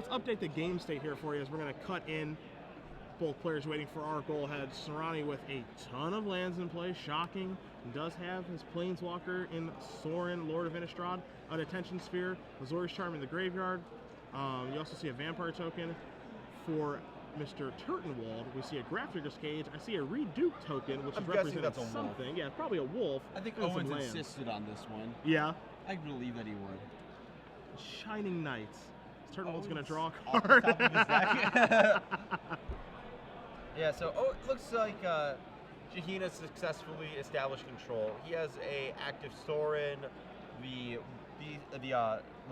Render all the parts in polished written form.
let's update the game state here for you as we're going to cut in both players waiting for our goal ahead. Soorani with a ton of lands in play, shocking. He does have his Planeswalker in Sorin, Lord of Innistrad, an Attention Sphere, Azorius Charm in the graveyard. You also see a Vampire token. For Mr. Turtenwald, we see a Grafdigger's Cage. I see a Reduke token, which is representing something. Yeah, probably a wolf. I think Owen's insisted on this one. Yeah. I believe that he would. Shining Knights. Turtenwald's going to draw a card. Off the top of his deck. Yeah, so it looks like Shaheen has successfully established control. He has a active Sorin. The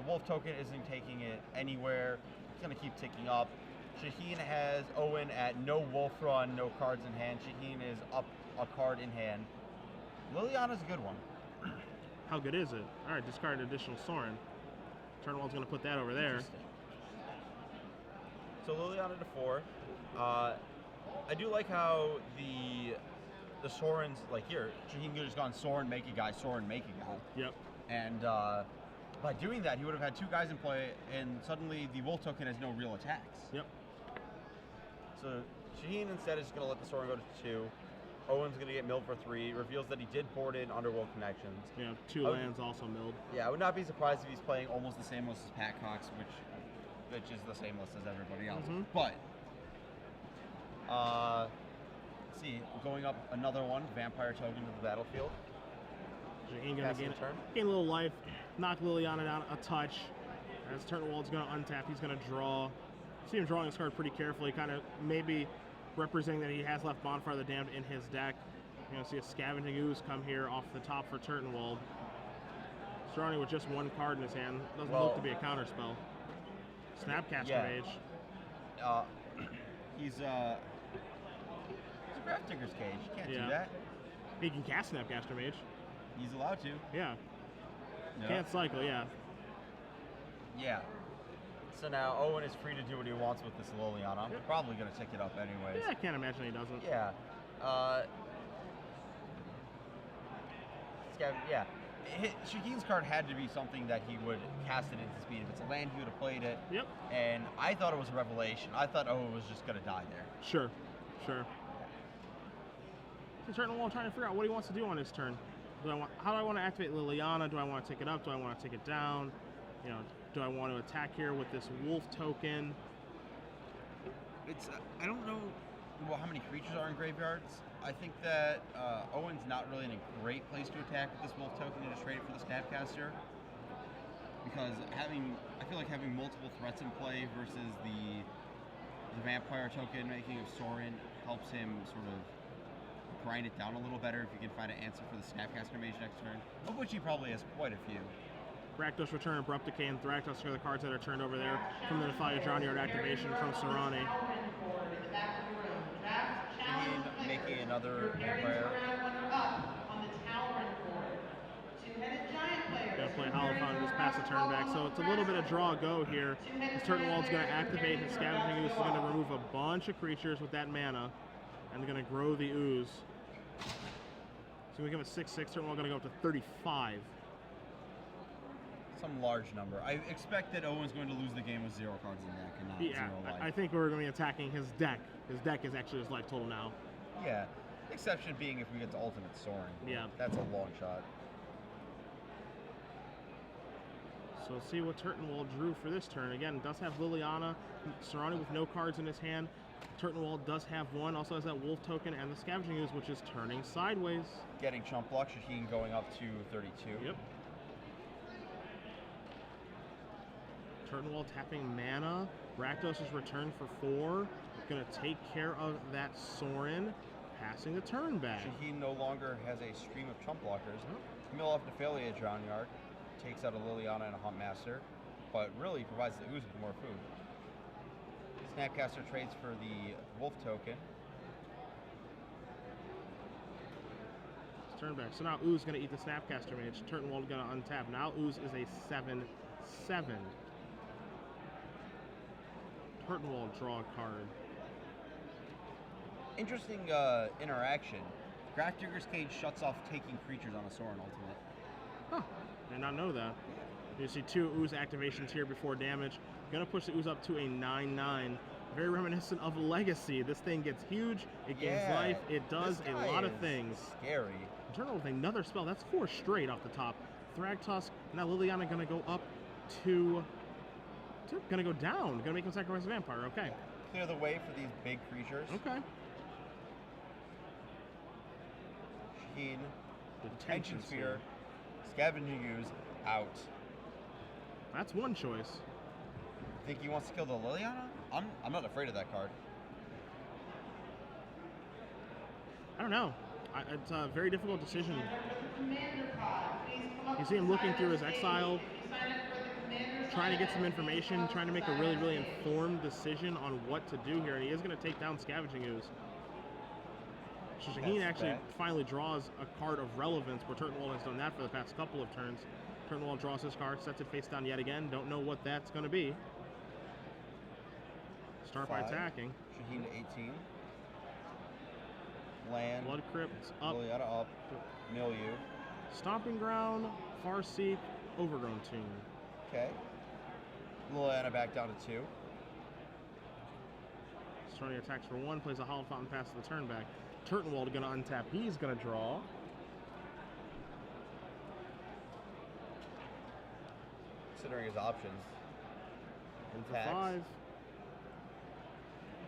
wolf token isn't taking it anywhere. It's going to keep ticking up. Shaheen has Owen at no wolf run, no cards in hand. Shaheen is up a card in hand. Liliana's a good one. How good is it? All right, discard an additional Sorin. Turtenwald's going to put that over there. So Liliana to 4. I do like how the Sorins, like here, Shaheen could have just gone Sorin, make a guy, Sorin, make a guy. Yep. And by doing that, he would have had 2 guys in play, and suddenly the wolf token has no real attacks. Yep. So Shaheen instead is just going to let the Sorin go to 2. Owen's going to get milled for 3. Reveals that he did board in Underworld Connections. Yeah, 2 lands also milled. Yeah, I would not be surprised if he's playing almost the same list as Pat Cox, which is the same list as everybody else. Mm-hmm. But let's see, going up another one, Vampire token to the battlefield. Shaheen going to gain a little life, knock Liliana down a touch. As Turtenwald's going to untap, he's going to draw. See him drawing this card pretty carefully, kind of maybe representing that he has left Bonfire of the Damned in his deck. You're going to see a Scavenging Ooze come here off the top for Turtenwald. Soorani with just 1 card in his hand. Doesn't look to be a counterspell. Snapcaster Mage. He's a Grafdigger's Cage. He can't do that. He can cast Snapcaster Mage. He's allowed to. Yeah. No. Can't cycle, yeah. Yeah. So now Owen is free to do what he wants with this Liliana. I'm probably going to tick it up anyways. Yeah, I can't imagine he doesn't. Yeah. Shaheen's card had to be something that he would cast it into speed. If it's a land, he would have played it. Yep. And I thought it was a revelation. I thought Owen was just going to die there. Sure. So Turtenwald trying to figure out what he wants to do on his turn. How do I want to activate Liliana? Do I want to take it up? Do I want to take it down? You know, do I want to attack here with this wolf token? It's I don't know how many creatures are in graveyards. I think that Owen's not really in a great place to attack with this wolf token and just trade it for the Snapcaster. Because I feel like having multiple threats in play versus the Vampire token making of Sorin helps him sort of grind it down a little better if you can find an answer for the Snapcaster Mage next turn, of which he probably has quite a few. Rakdos Return, Abrupt Decay, and Thrakdos are the cards that are turned over there from the Natalia Drownyard activation from Soorani. Shaheen making another Vampire. Going to play Holophon just pass the turn back. So it's a little bit of draw go here. As Turtenwald's going to activate his Scavenging Ooze. He's going to remove a bunch of creatures with that mana. And they're going to grow the ooze. So we give him a 6/6. Turtenwald going to go up to 35. Some large number. I expect that Owen's going to lose the game with 0 cards in the deck and not 0 life. I think we're going to be attacking his deck. His deck is actually his life total now. Yeah. Exception being if we get to Ultimate Soaring. Yeah. That's a long shot. So let's see what Turtenwald drew for this turn. Again, does have Liliana. Soorani with no cards in his hand. Turtenwald does have 1. Also has that wolf token and the Scavenging Ooze, which is turning sideways. Getting chump block. Shaheen going up to 32. Yep. Turtenwald tapping mana. Rakdos is returned for 4. Going to take care of that Sorin, passing the turn back. Shaheen no longer has a stream of chump blockers. Mill off Nephalia Drownyard, takes out a Liliana and a Huntmaster, but really provides the Ooze with more food. Snapcaster trades for the wolf token. It's turn back. So now Ooze going to eat the Snapcaster Mage. Turtenwald going to untap. Now Ooze is a 7/7. Turtenwald draw a card. Interesting interaction. Grafdigger's Cage shuts off taking creatures on a Sorin ultimate. Huh. Did not know that. You see 2 Ooze activations here before damage. Gonna push the ooze up to a 9/9. Very reminiscent of Legacy. This thing gets huge. It gains life. It does a lot of things. Scary. Turn with another spell. That's 4 straight off the top. Thragtusk. Now Liliana gonna go up to gonna go down. Gonna make him sacrifice a vampire. Okay. Clear the way for these big creatures. Okay. Shaheen. Detention Sphere. Scavenging Ooze. Out. That's one choice. Think he wants to kill the Liliana? I'm not afraid of that card. I don't know. It's a very difficult decision. You see him looking through his exile, trying to get some information, trying to make a really, really informed decision on what to do here, and he is going to take down Scavenging Ooze. Shaheen actually finally draws a card of relevance, where Turtenwald has done that for the past couple of turns. Turtenwald draws his card, sets it face down yet again. Don't know what that's going to be. Start by attacking. Shaheen to 18. Land. Blood Crypt up. Liliana up. Milieu. Stomping Ground, Farseek, Overgrown Tomb. Okay. Liliana back down to 2. Soorani attacks for 1, plays a Hollow Fountain, passes the turn back. Turtenwald going to untap. He's going to draw. Considering his options. Attacks. 5.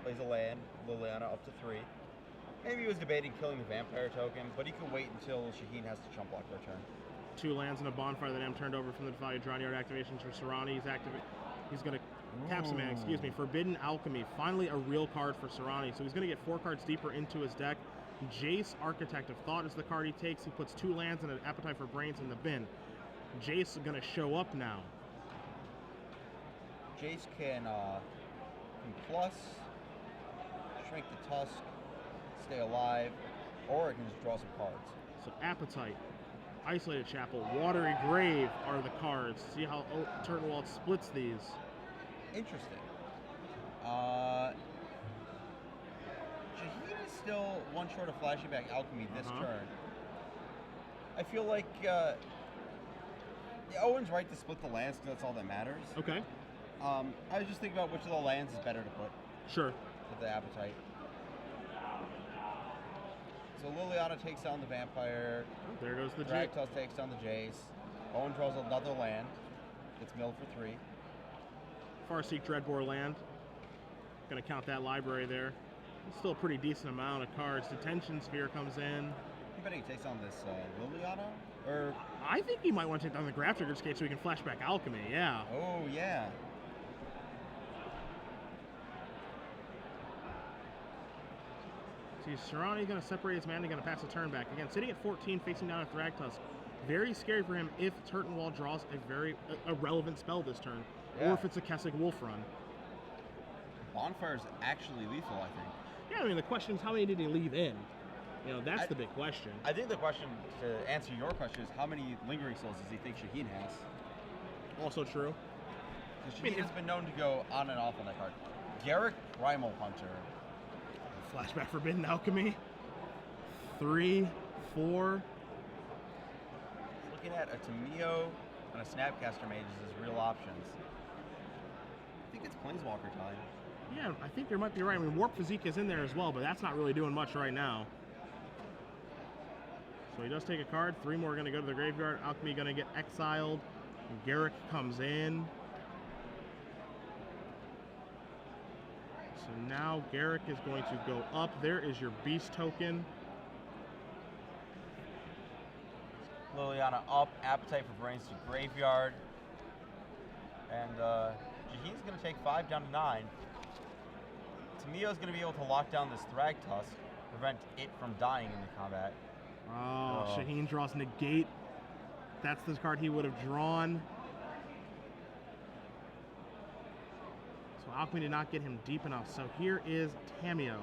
Plays a land. Liliana up to 3. Maybe he was debating killing the vampire token, but he could wait until Shaheen has to chump block their turn. 2 lands and a bonfire that I'm turned over from the Defy Drawn Yard activations for Soorani. He's going to tap some mana, excuse me. Forbidden Alchemy. Finally a real card for Soorani. So he's going to get 4 cards deeper into his deck. Jace, Architect of Thought is the card he takes. He puts 2 lands and an Appetite for Brains in the bin. Jace is going to show up now. Jace can plus, shrink the tusk, stay alive, or it can just draw some cards. So Appetite, Isolated Chapel, Watery Grave are the cards. See how Turtenwald splits these. Interesting. Shaheen is still 1 short of flashing back Alchemy this turn. I feel like Owen's right to split the lands because that's all that matters. Okay. I was just thinking about which of the lands is better to put. Sure. With the Appetite. So Liliana takes down the vampire. Oh, there goes the Jace. Thragtusk takes down the Jace. Owen draws another land. Gets milled for 3. Farseek Dreadbore land. Gonna count that library there. It's still a pretty decent amount of cards. Detention Sphere comes in. You bet he takes on this Liliana? Or I think he might want to take down the Graph Trigger Escape so he can flashback Alchemy, yeah. Oh yeah. See, Soorani going to separate his mana, going to pass a turn back. Again, sitting at 14, facing down a Thragtusk. Very scary for him if Turtenwald draws a relevant spell this turn, or if it's a Kessig Wolf run. Bonfire's actually lethal, I think. Yeah, I mean, the question is how many did he leave in? You know, that's the big question. I think the question, to answer your question, is how many Lingering Souls does he think Shaheen has? Also true. Shaheen has been known to go on and off on that card. Garrick, Primal Hunter. Flashback Forbidden Alchemy. 3, 4. Looking at a Tamio and a Snapcaster Mage as his real options. I think it's Planeswalker time. Yeah, I think you might be right. I mean, Warp Physique is in there as well, but that's not really doing much right now. So he does take a card. 3 more are going to go to the graveyard. Alchemy going to get exiled. Garrick comes in. So now Garrick is going to go up. There is your Beast token. Liliana up, Appetite for Brains to graveyard. And Shaheen's going to take 5 down to 9. Tamio's going to be able to lock down this Thragtusk, prevent it from dying in the combat. Oh, Shaheen draws Negate. That's the card he would have drawn. So Alchemy did not get him deep enough. So here is Tamio.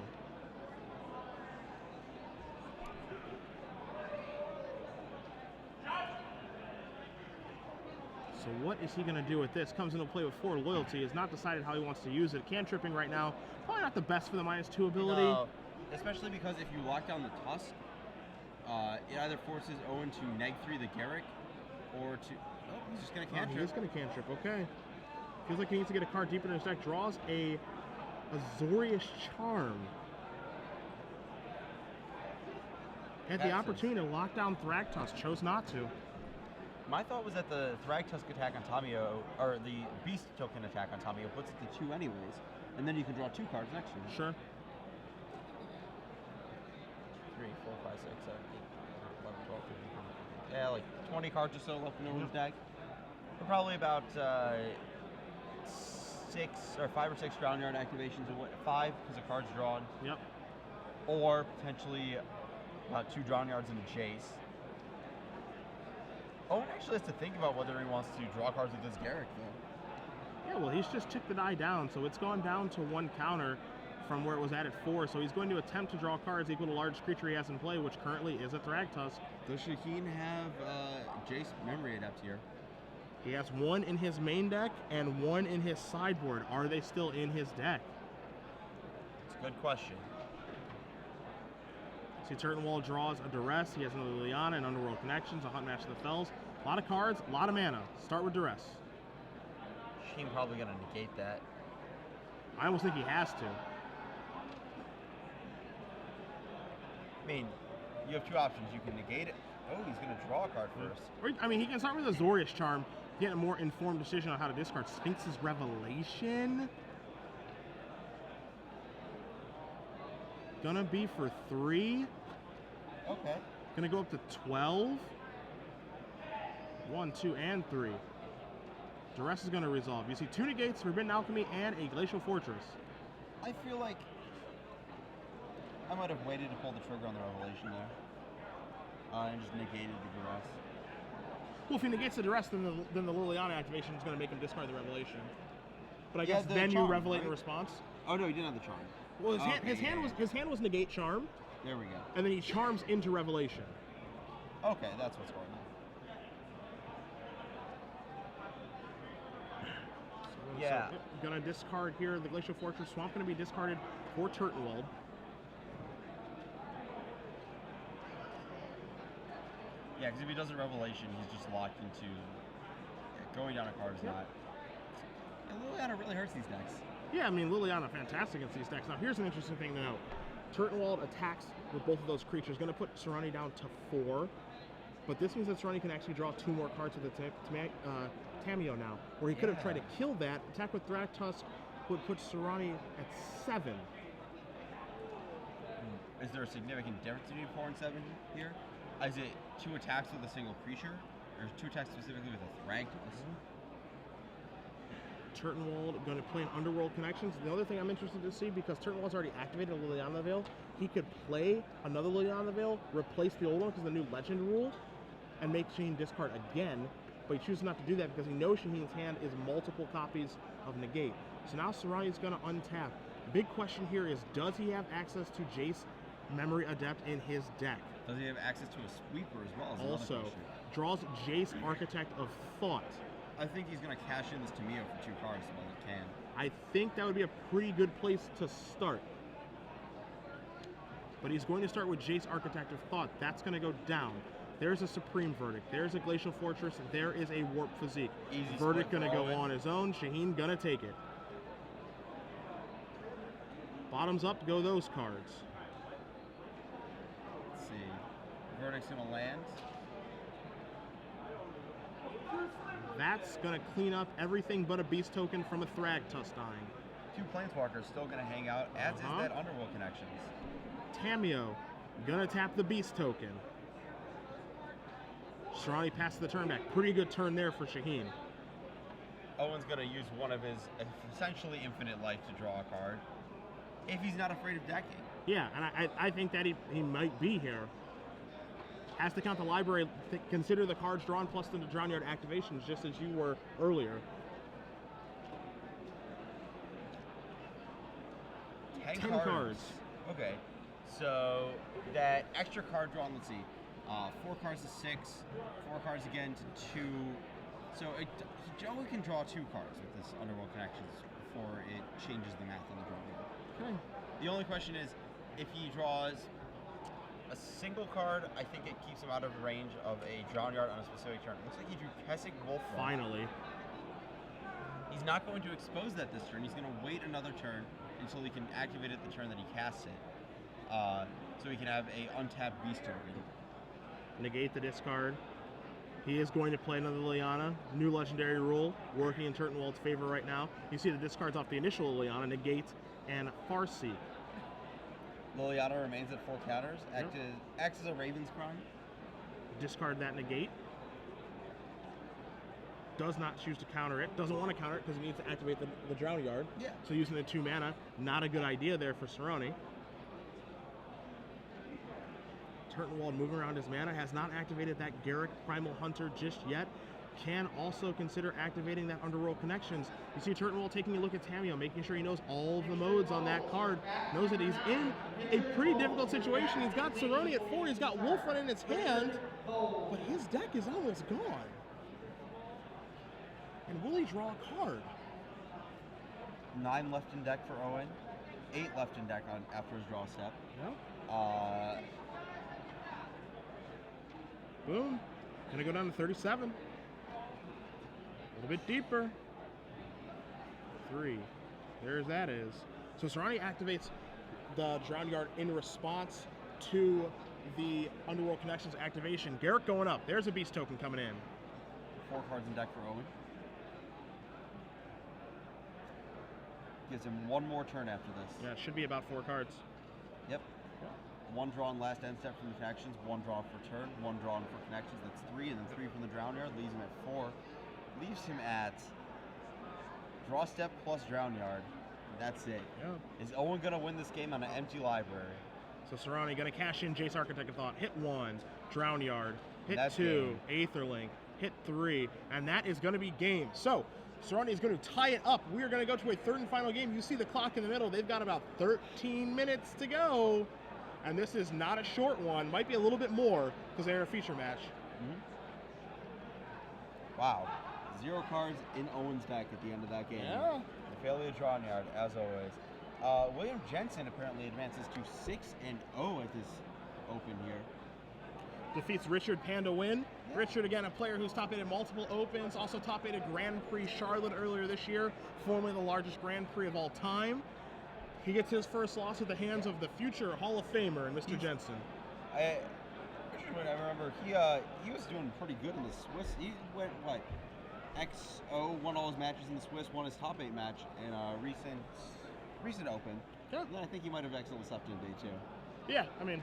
So what is he going to do with this? Comes into play with 4 loyalty. Has not decided how he wants to use it. Cantripping right now, probably not the best for the -2 ability. No, especially because if you lock down the Tusk, it either forces Owen to neg 3 the Garrick, or to... Oh, he's just going to cantrip. He's going to cantrip, okay. Feels like he needs to get a card deeper in his deck. Draws a Azorius Charm. Had the opportunity to lock down Thragtusk, chose not to. My thought was that the Thragtusk attack on Tamio, or the Beast token attack on Tamio, puts it to 2 anyways, and then you can draw 2 cards next turn. Sure. 3, 4, 5, 6, 7, 8, 11, 12, 13. Yeah, like 20 cards or so left in Owen's deck. For probably about 5 or 6 ground yard activations, or 5 because the card's drawn. Yep. Or potentially about 2 drawn yards and a chase. Owen actually has to think about whether he wants to draw cards with this Garrick, though. Yeah, well, he's just ticked the die down, so it's gone down to 1 counter from where it was at 4. So he's going to attempt to draw cards equal to large creature he has in play, which currently is a Thragtusk. Does Shaheen have Jace Memory Adept here? He has 1 in his main deck and 1 in his sideboard. Are they still in his deck? It's a good question. See, Turtenwald draws a Duress. He has another Liliana and Underworld Connections, a Hunt Match of the Fells. A lot of cards, a lot of mana. Start with Duress. Shaheen probably going to negate that. I almost think he has to. I mean, you have 2 options. You can negate it. Oh, he's going to draw a card first. Or, I mean, he can start with a Azorius Charm, get a more informed decision on how to discard. Sphinx's Revelation. Gonna be for 3. Okay. Gonna go up to 12. 1, 2, and 3. Duress is gonna resolve. You see 2 negates, Forbidden Alchemy, and a Glacial Fortress. I feel like I might have waited to pull the trigger on the Revelation there. And just negated the Duress. Well, if he negates the Duress, then the Liliana activation is gonna make him discard the Revelation. But I Yeah, guess the then charm, you Revelate in right? response. Oh no, he didn't have the charm. Well, his Okay, hand was negate charm, There we go. and then he charms into Revelation. Okay, that's what's going on. Yeah. So, gonna discard here the Glacial Fortress. Swamp gonna be discarded for Turtenwald. Yeah, because if he does a Revelation, he's just locked into going down a card is not. And Liliana really hurts these decks. Yeah, I mean, Liliana fantastic against these decks. Now, here's an interesting thing to note. Turtenwald attacks with both of those creatures. Going to put Soorani down to 4. But this means that Soorani can actually draw 2 more cards with the Tamio now. Where he could have tried to kill that. Attack with Thragtusk would put Soorani at 7. Is there a significant difference between 4 and 7 here? Is it 2 attacks with a single creature? Or 2 attacks specifically with a Thragtusk? Turtenwald going to play an Underworld Connections. The other thing I'm interested to see, because Turtenwald's already activated a Liliana Veil, he could play another Liliana Veil, replace the old one because of the new Legend rule, and make Shaheen discard again, but he chooses not to do that because he knows Shaheen's hand is multiple copies of Negate. So now Soorani's going to untap. Big question here is, does he have access to Jace Memory Adept in his deck? Does he have access to a Sweeper as well? As Also, draws Jace Architect of Thought. I think he's going to cash in this Tamio for 2 cards while he can. I think that would be a pretty good place to start. But he's going to start with Jace Architect of Thought. That's going to go down. There's a Supreme Verdict. There's a Glacial Fortress. There is a Warp Physique. Easy Verdict going to go Owen. on his own. Shaheen going to take it. Bottoms up go those cards. Let's see. Verdict's going to land. That's going to clean up everything but a Beast token from a Thragtusk dying. 2 Planeswalkers still going to hang out, as is that Underworld Connections. Tamio going to tap the Beast token. Soorani passes the turn back. Pretty good turn there for Shaheen. Owen's going to use one of his essentially infinite life to draw a card, if he's not afraid of decking. Yeah, and I think that he might be here. Has to count the library, consider the cards drawn plus the drawn yard activations, just as you were earlier. 10 cards. Okay, so that extra card drawn, let's see, 4 cards to 6, 4 cards again to 2. So Joey can draw 2 cards with this Underworld Connections before it changes the math on the draw board. Okay. The only question is, if he draws a single card, I think it keeps him out of range of a drawn yard on a specific turn. It looks like he drew Kessig Wolf. Finally. He's he's not going to expose that this turn. He's going to wait another turn until he can activate it the turn that he casts it. So he can have a untapped beast token. Negate the discard. He is going to play another Liliana. New legendary rule, working in Turtenwald's favor right now. You see the discards off the initial Liliana, Negate and Farseek. Liliana remains at 4 counters. Acts as a Raven's Crime. Discard that Negate. Does not choose to counter it. Doesn't want to counter it because he needs to activate the Drown Yard. Yeah. So using the 2 mana, not a good idea there for Soorani. Turtenwald moving around his mana, has not activated that Garruk Primal Hunter just yet. Can also consider activating that Underworld Connections. You see Turtenwald taking a look at Tamiyo, making sure he knows all of the modes on that card. Knows that he's in a pretty difficult situation. He's got Soorani at 4, he's got Wolfrun in his hand, but his deck is almost gone. And will he draw a card? 9 left in deck for Owen. 8 left in deck after his draw step. Yeah. Boom. Gonna go down to 37. A little bit deeper. 3. There's that is. So Soorani activates the Drown Yard in response to the Underworld Connections activation. Garruk going up. There's a beast token coming in. 4 cards in deck for Owen. Gives him 1 more turn after this. Yeah, it should be about 4 cards. Yep. 1 draw on last end step from the connections, 1 draw for turn, 1 draw for connections. That's 3, and then 3 from the Drown Yard. Leaves him at 4. Leaves him at draw step plus Drown Yard. That's it. Yeah. Is Owen gonna win this game on an empty library? So Soorani gonna cash in Jace Architect of Thought. Hit 1, Drown Yard. Hit That's 2, Aetherlink. Hit 3, and that is gonna be game. So Soorani is going to tie it up. We are going to go to a 3rd and final game. You see the clock in the middle. They've got about 13 minutes to go. And this is not a short one. Might be a little bit more because they're a feature match. Wow. 0 cards in Owen's deck at the end of that game. Yeah. The failure of Drown Yard, as always. William Jensen apparently advances to 6-0 at this open here. Defeats Richard Panda Win. Richard, again, a player who's top-aided multiple opens, also top-aided Grand Prix Charlotte earlier this year, formerly the largest Grand Prix of all time. He gets his first loss at the hands of the future Hall of Famer and Mr. Jensen. Richard, I remember he was doing pretty good in the Swiss. He went, what, XO, won all his matches in the Swiss, won his top 8 match in a recent open. Yeah. And then I think he might have accidentally slept in day 2. Yeah, I mean,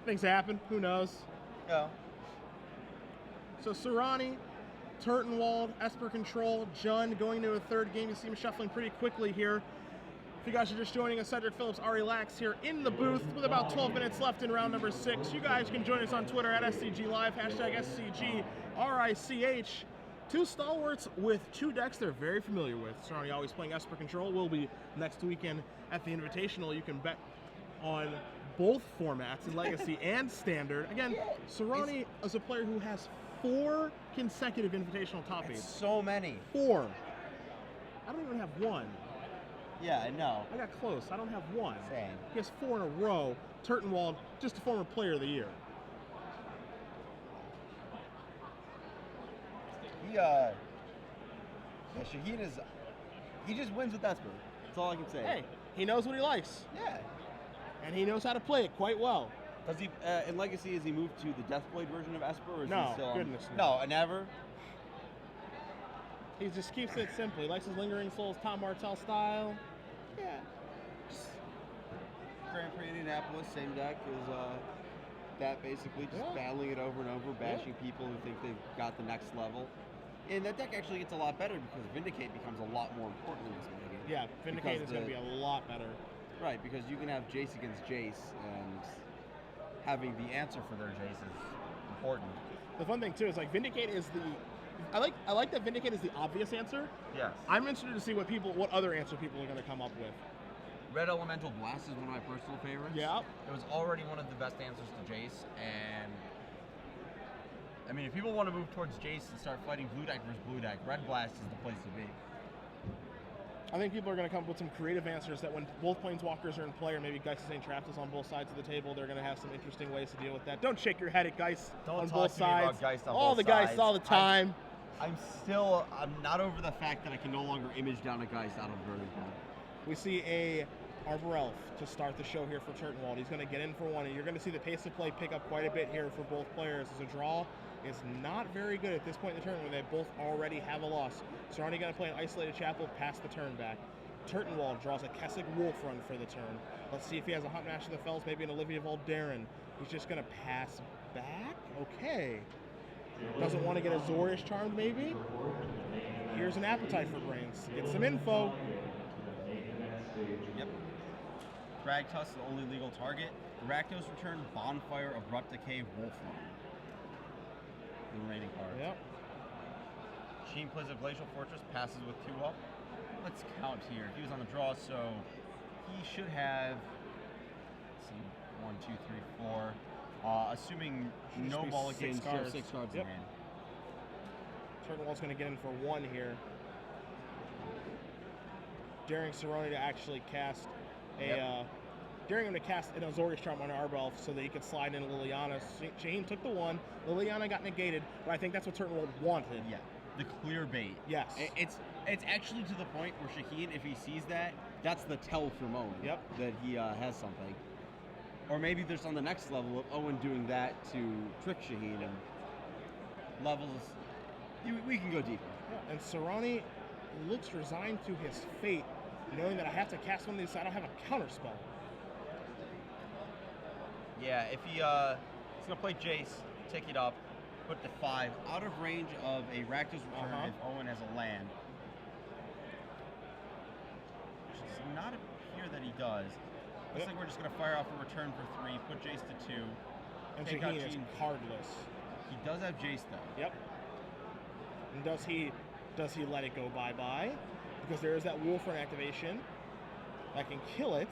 things happen. Who knows? Yeah. So Soorani, Turtenwald, Esper Control, Jun going to a 3rd game. You see him shuffling pretty quickly here. If you guys are just joining us, Cedric Phillips, Ari Lax here in the booth with about 12 minutes left in round number 6. You guys can join us on Twitter at SCG Live, hashtag SCGRICH. 2 stalwarts with 2 decks they're very familiar with. Soorani always playing Esper Control. Will be next weekend at the Invitational. You can bet on both formats, in Legacy and Standard. Again, Soorani is a player who has 4 consecutive Invitational top 8s. So many. 4. I don't even have 1. Yeah, I know. I got close. I don't have 1. Same. He has 4 in a row. Turtenwald, just a former player of the year. Shaheen he just wins with Esper. That's all I can say. Hey, he knows what he likes. Yeah. And he knows how to play it quite well. Does he, in Legacy, has he moved to the Deathblade version of Esper? Or is No, he still goodness no, never? He just keeps it simple. He likes his Lingering Souls, Tom Martell style. Yeah. Grand Prix Indianapolis, same deck as that basically, just battling it over and over, bashing people who think they've got the next level. And that deck actually gets a lot better because Vindicate becomes a lot more important in this game. Yeah, Vindicate is going to be a lot better. Right, because you can have Jace against Jace, and having the answer for their Jace is important. The fun thing too is like Vindicate is the I like that Vindicate is the obvious answer. Yes. I'm interested to see what other answer people are going to come up with. Red Elemental Blast is one of my personal favorites. Yeah. It was already one of the best answers to Jace, and I mean, if people want to move towards Jace and start fighting blue deck versus blue deck, Red Blast is the place to be. I think people are going to come up with some creative answers that when both Planeswalkers are in play, or maybe Geist St. Traps is on both sides of the table, they're going to have some interesting ways to deal with that. Don't shake your head at Geist on both sides. Geist on all both the Geist sides. all the time. I'm not over the fact that I can no longer image down a Geist out of vertical. We see a Arbor Elf to start the show here for Turtenwald. He's going to get in for one, and you're going to see the pace of play pick up quite a bit here for both players. As a draw is not very good at this point in the tournament. They both already have a loss. Soorani going to play an Isolated Chapel past the turn back. Turtenwald draws a Kessig Wolf Run for the turn. Let's see if he has a Hunt Master of the Fells, maybe an Olivia Valderin. He's just going to pass back? Okay. Doesn't want to get a Zorish Charmed, maybe? Here's an Appetite for Brains. Get some info. Yep. Thragtusk, the only legal target. Rakdos return Bonfire, Abrupt Decay, Wolf Run. The remaining cards. Yep. Shaheen plays a Glacial Fortress, passes with 2 up. Let's count here. He was on the draw, so he should have, let's see, 1, 2, 3, 4. Assuming no mulligans, 6 cards in hand. Turtenwald's going to get in for 1 here. Daring Soorani to actually cast a, daring him to cast an Azorius Charm on Arbor Elf so that he could slide in Liliana. Shaheen took the 1. Liliana got negated, but I think that's what Turtenwald wanted. Yeah, the clear bait. Yes. It's actually to the point where Shaheen, if he sees that, that's the tell from Owen. Yep. That he has something. Or maybe there's on the next level of Owen doing that to trick Shaheen and levels. We can go deeper. Yeah, and Soorani looks resigned to his fate, knowing that I have to cast one of these so I don't have a counter spell. Yeah, if he's gonna play Jace, take it up, put the 5 out of range of a Rakdos return if Owen has a land. Which does not appear that he does. Looks like we're just gonna fire off a return for 3, put Jace to 2. And Shaheen is cardless. He does have Jace though. Yep. And does he let it go bye-bye? Because there is that Wolf Run activation that can kill it.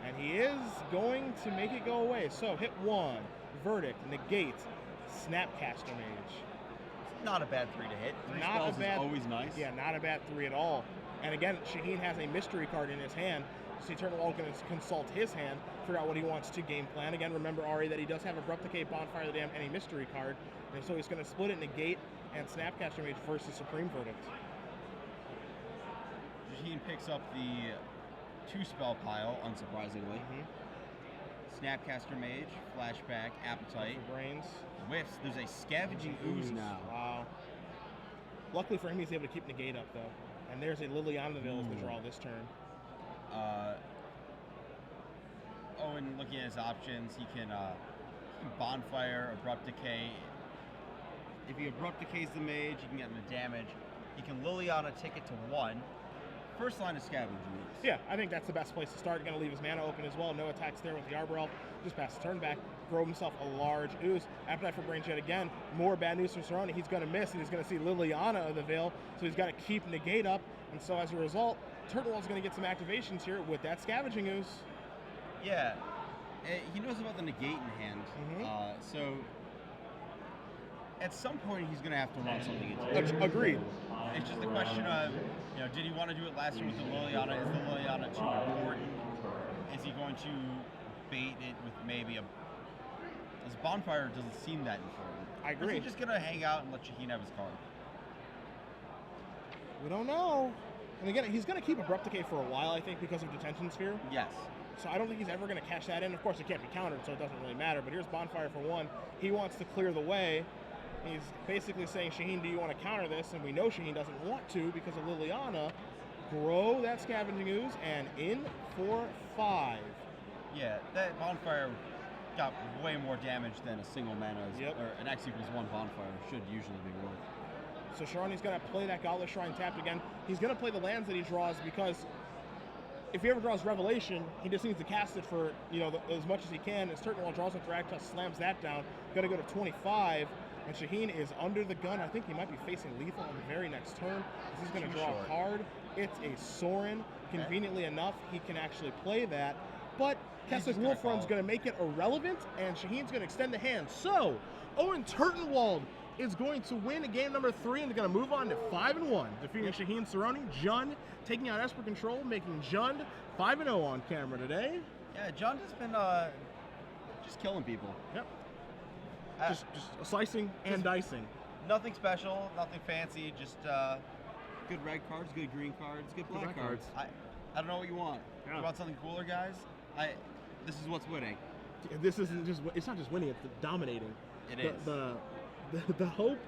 And he is going to make it go away. So hit 1, Verdict, Negate, Snapcaster Mage. It's not a bad 3 to hit. 3 not spells a bad, is always nice. Yeah, not a bad 3 at all. And again, Shaheen has a mystery card in his hand. So Turtenwald going to consult his hand, figure out what he wants to game plan. Again, remember, Ari, that he does have Abrupt Decay, Bonfire of the Dam, and a mystery card. And so he's going to split it, Negate, and Snapcaster Mage versus Supreme Verdict. Shaheen picks up the 2-spell pile, unsurprisingly. Snapcaster Mage, Flashback, Appetite. For Brains. Whiffs. There's a Scavenging Ooze now. Wow. Luckily for him, he's able to keep Negate up, though. And there's a Liliana Veil as the draw this turn. Owen, looking at his options, he can Bonfire, Abrupt Decay. If he Abrupt Decays the Mage, he can get him the damage. He can Liliana take it to 1. First line of Scavenging Ooze. Yeah, I think that's the best place to start. Going to leave his mana open as well. No attacks there with the Arbor Elf. Just pass the turn back. Grow himself a large ooze. Appetite for Brains yet again. More bad news from Soorani. He's going to miss, and he's going to see Liliana of the Veil. So he's got to keep Negate up. And so as a result, Turtenwald's going to get some activations here with that Scavenging Ooze. Yeah, he knows about the Negate in hand. So at some point he's going to have to run something into it. Agreed. It's just a question of, did he want to do it last year with the Liliana? Is the Liliana too important? Is he going to bait it with maybe a... His Bonfire doesn't seem that important. I agree. Or is he just going to hang out and let Shaheen have his card? We don't know. And again, he's going to keep Abrupt Decay for a while, I think, because of Detention Sphere. Yes. So I don't think he's ever going to cash that in. Of course, it can't be countered, so it doesn't really matter. But here's Bonfire for 1. He wants to clear the way. He's basically saying, Shaheen, do you want to counter this? And we know Shaheen doesn't want to because of Liliana. Grow that Scavenging Ooze, and in for 5. Yeah, that Bonfire got way more damage than a single mana, or an X equals 1 Bonfire should usually be worth. So Soorani's going to play that Godless Shrine tapped again. He's going to play the lands that he draws because if he ever draws Revelation, he just needs to cast it for as much as he can. As Turtenwald draws with Thragtusk, slams that down. Going to go to 25, and Shaheen is under the gun. I think he might be facing lethal on the very next turn. He's going to draw a card. It's a Sorin. Conveniently enough, he can actually play that. But Kessig Wolf Run's going to make it irrelevant, and Shaheen's going to extend the hand. So, Owen Turtenwald is going to win game number 3 and they're going to move on to 5-1, defeating Shaheen Soorani. Jund taking out Esper Control, making Jund 5-0 on camera today. Yeah, Jund has been just killing people. Yep. Just slicing and dicing. Nothing special, nothing fancy, just good red cards, good green cards, good black cards. I don't know what you want. Yeah. You want something cooler, guys? This is what's winning. This isn't just. It's not just winning. It's dominating. It is. The hope